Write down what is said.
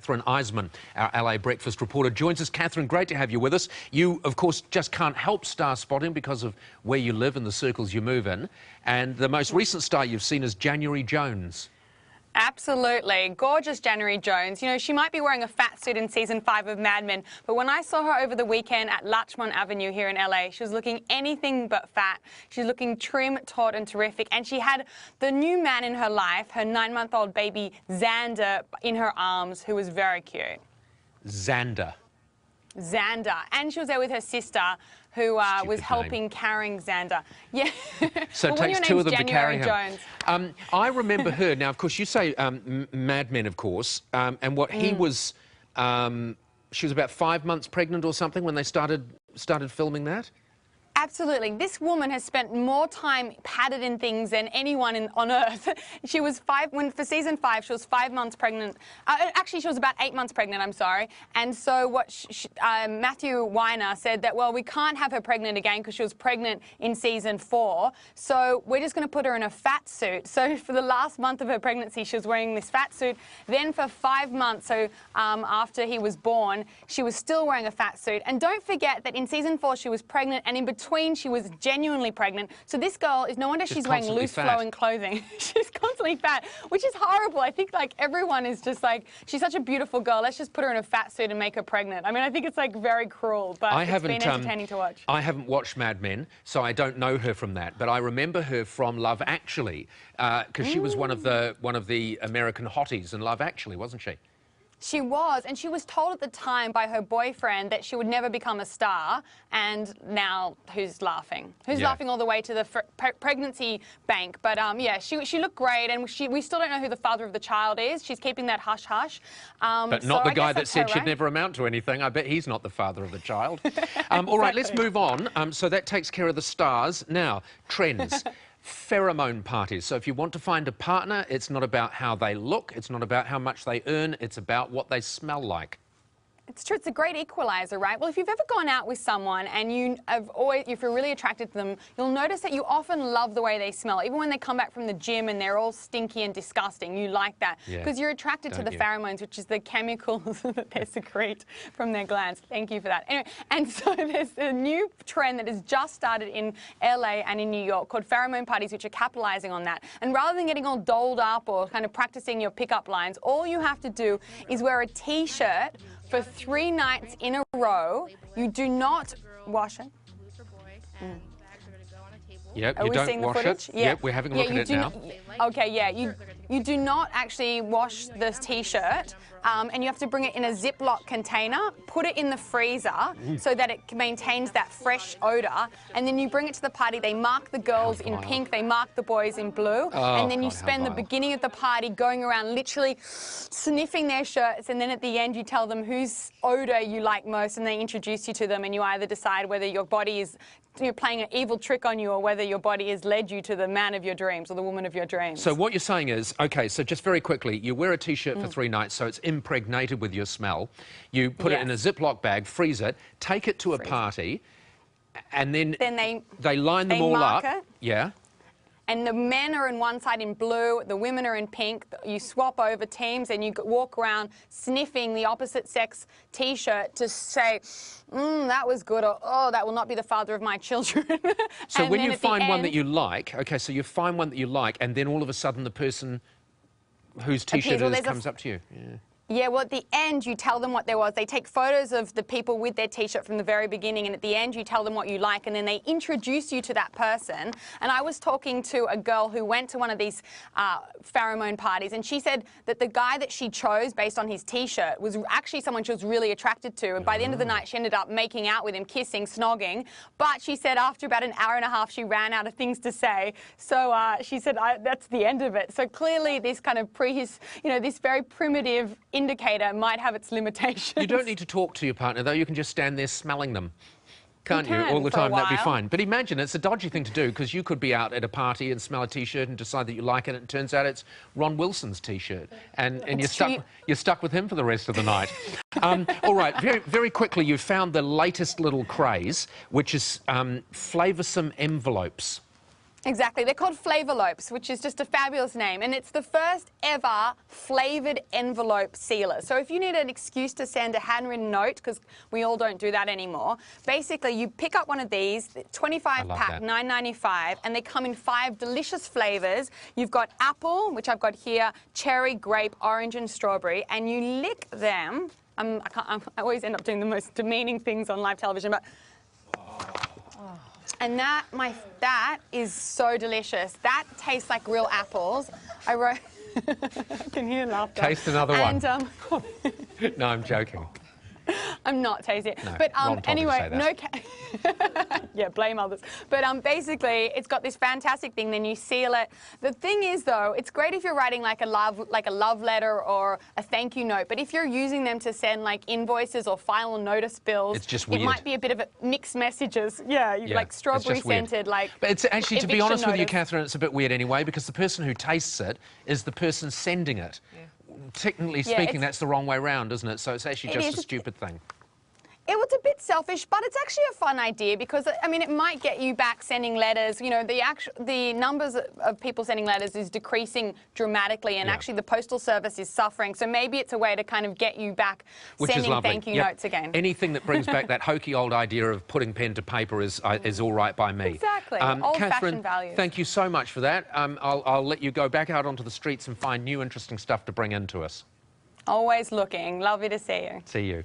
Kathryn Eisman, our LA breakfast reporter, joins us. Kathryn, great to have you with us. You, of course, just can't help star spotting because of where you live and the circles you move in. And the most recent star you've seen is January Jones. Absolutely. Gorgeous January Jones. You know, she might be wearing a fat suit in season 5 of Mad Men, but when I saw her over the weekend at Larchmont Avenue here in LA, she was looking anything but fat. She's looking trim, taut and terrific. And she had the new man in her life, her 9-month-old baby Xander, in her arms, who was very cute. Xander. And she was there with her sister, who was helping carrying Xander. Yeah. So well, it takes two of them to carry him. Jones. I remember her. Now, of course, you say Mad Men, of course, and what he was. She was about 5 months pregnant or something when they started filming that. Absolutely. This woman has spent more time padded in things than anyone on earth. She was for season 5, she was 5 months pregnant. Actually, she was about 8 months pregnant, I'm sorry. And so what Matthew Weiner said that, well, we can't have her pregnant again because she was pregnant in season 4. So we're just going to put her in a fat suit. So for the last month of her pregnancy, she was wearing this fat suit. Then for 5 months, so after he was born, she was still wearing a fat suit. And don't forget that in season 4, she was pregnant, and in between she was genuinely pregnant. So this girl is no wonder she's wearing loose flowing clothing. She's constantly fat, which is horrible. I think like everyone is just like, she's such a beautiful girl, let's just put her in a fat suit and make her pregnant. I mean, I think it's like very cruel, but it's been entertaining to watch. I haven't watched Mad Men, so I don't know her from that, but I remember her from Love Actually, because she was one of the American hotties in Love Actually, wasn't she? She was, and she was told at the time by her boyfriend that she would never become a star, and now who's laughing? Who's laughing all the way to the pregnancy bank? But yeah, she looked great, and we still don't know who the father of the child is. She's keeping that hush-hush. But not the guy that said she'd never amount to anything. I bet he's not the father of the child. All right, let's move on. So that takes care of the stars. Now, trends. Pheromone parties. So if you want to find a partner, it's not about how they look, it's not about how much they earn, it's about what they smell like. It's true, it's a great equalizer, right? Well, if you've ever gone out with someone and if you're really attracted to them, you'll notice that you often love the way they smell. Even when they come back from the gym and they're all stinky and disgusting, you like that. Because you're attracted to the pheromones, which is the chemicals that they secrete from their glands. Thank you for that. Anyway, and so there's a new trend that has just started in LA and in New York called pheromone parties, which are capitalizing on that. And rather than getting all dolled up or kind of practicing your pickup lines, all you have to do is wear a T-shirt for 3 nights in a row. You do not wash it. Yep, you don't wash it. Yep, we're having a look at it now. Okay, yeah, you do not actually wash this T-shirt, and you have to bring it in a Ziploc container, put it in the freezer so that it maintains that fresh odour, and then you bring it to the party. They mark the girls in pink, they mark the boys in blue, and then you spend the beginning of the party going around literally sniffing their shirts, and then at the end you tell them whose odour you like most, and they introduce you to them, and you either decide whether your body is playing an evil trick on you or whether your body has led you to the man of your dreams or the woman of your dreams. So what you're saying is, okay, so just very quickly, you wear a T-shirt for 3 nights, so it's impregnated with your smell. You put it in a Ziploc bag, freeze it, take it to a party, and then they line them all up. Yeah. And the men are on one side in blue, the women are in pink. You swap over teams and you walk around sniffing the opposite sex T-shirt to say, that was good, or oh, that will not be the father of my children. So when you find one that you like, okay, so you find one that you like, and then all of a sudden the person whose T-shirt it is comes up to you. Yeah, well, at the end, you tell them what there was. They take photos of the people with their T-shirt from the very beginning, and at the end, you tell them what you like, and then they introduce you to that person. And I was talking to a girl who went to one of these pheromone parties, and she said that the guy that she chose based on his T-shirt was actually someone she was really attracted to. And by the end of the night, she ended up making out with him, kissing, snogging. But she said after about an hour and a half, she ran out of things to say. So she said, that's the end of it. So clearly, this kind of this very primitive indicator might have its limitations. You don't need to talk to your partner, though. You can just stand there smelling them. Can't you? All the time, that'd be fine. But imagine, it's a dodgy thing to do, because you could be out at a party and smell a T-shirt and decide that you like it, and it turns out it's Ron Wilson's T-shirt. And you're stuck with him for the rest of the night. All right, very quickly, you found the latest little craze, which is flavoursome envelopes. Exactly. They're called Flavorlopes, which is just a fabulous name. And it's the first ever flavoured envelope sealer. So if you need an excuse to send a handwritten note, because we all don't do that anymore, basically you pick up one of these, 25 pack, $9.95, and they come in 5 delicious flavours. You've got apple, which I've got here, cherry, grape, orange and strawberry, and you lick them. I always end up doing the most demeaning things on live television, but... And that is so delicious. That tastes like real apples. I wrote... I can hear laughter. Taste another one. And, no, I'm joking. I'm not tasting it. No, but anyway, no... yeah, blame others. But basically, it's got this fantastic thing, then you seal it. The thing is, though, it's great if you're writing like a love letter or a thank you note, but if you're using them to send like invoices or final notice bills, it's just weird. It might be a bit of a mixed messages. Yeah, like strawberry scented, like... But it's actually, to be honest with you, notice. Kathryn, it's a bit weird anyway, because the person who tastes it is the person sending it. Yeah. Technically speaking, that's the wrong way round, isn't it? So it's actually just a stupid thing. It was a bit selfish, but it's actually a fun idea because, I mean, it might get you back sending letters. You know, the numbers of people sending letters is decreasing dramatically, and actually the postal service is suffering. So maybe it's a way to kind of get you back sending thank you notes again. Anything that brings back that hokey old idea of putting pen to paper is all right by me. Exactly. Old-fashioned Kathryn, values. thank you so much for that. I'll let you go back out onto the streets and find new interesting stuff to bring into us. Always looking. Lovely to see you. See you.